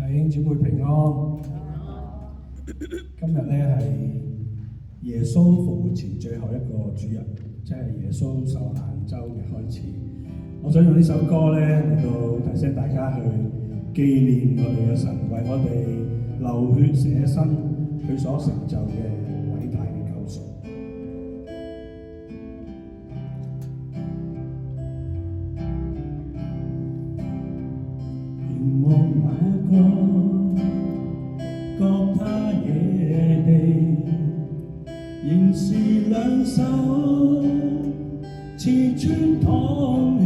弟兄姊妹平安。今日咧係耶穌復活前最後一個主日，即係耶穌受難週嘅開始。我想用呢首歌咧嚟到提醒大家去紀念我哋嘅神，為我哋流血捨身，佢所成就嘅偉大嘅救贖。凝望那個各他野地，仍是兩手刺穿淌血，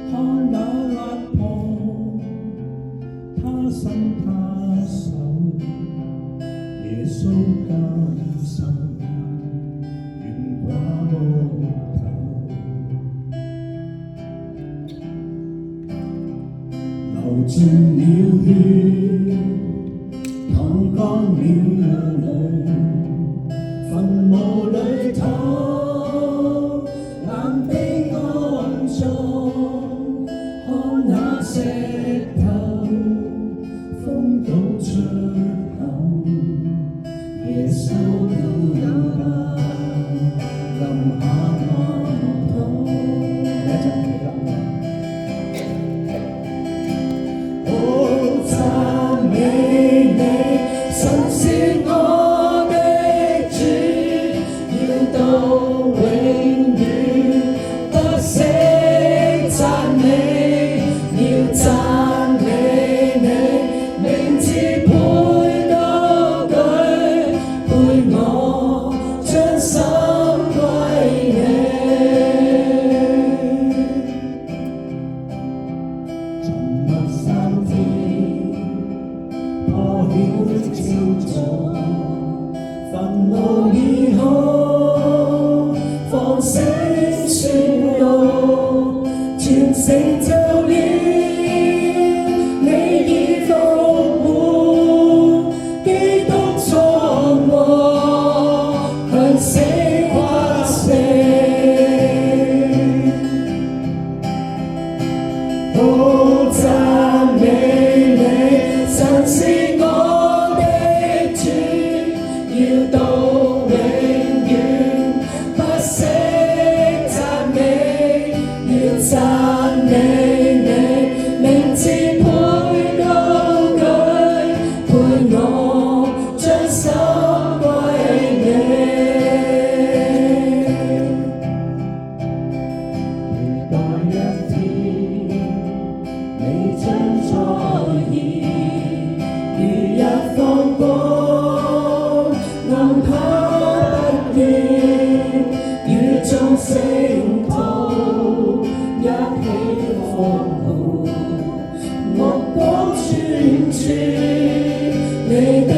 看那肋旁，他身他手，耶穌甘心懸掛木頭，流盡了血，淌乾了眼淚，墳墓裏頭冷冰安葬，看那石頭風倒出口，耶穌都有吧，臨下安躺。一陣記得讚美你，神是我的主，要到永遠不息讚美，要讚美你，名字配高舉，配我將心歸你。沉默3天，破曉的朝早，墳墓已空，放聲宣告，全成就了，你已復活，基督創和，向死誇勝。讚美你，神是我的主，要到永遠不息讚美，要讚美你，名字配高舉，配我將心歸你。期待一天你將再現，如日放光，暗黑不見，與眾聖徒一起歡呼，目光專注你的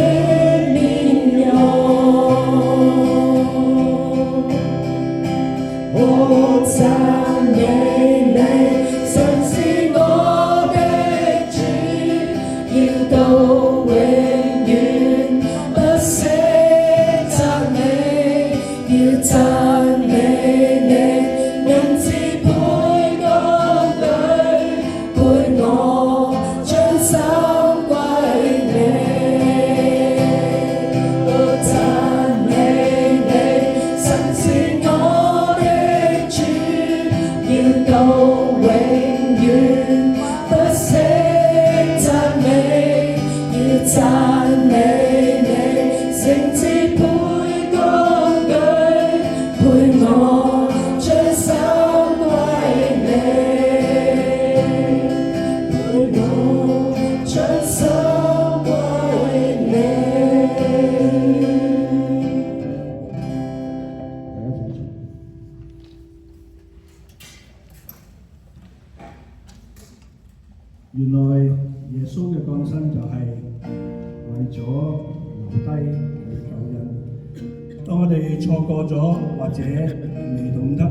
面容，讚美你，神是我的主，要到永遠不息讚美，要讚美你，名字配高舉，配我將心歸你。讚美你，神是我的主，要到永遠不息讚美，要讚美你，聖子配高舉，配我將心歸你，配我將心歸你。原來耶穌嘅降生就係為咗留低佢嘅救恩。當我哋錯過咗或者未懂得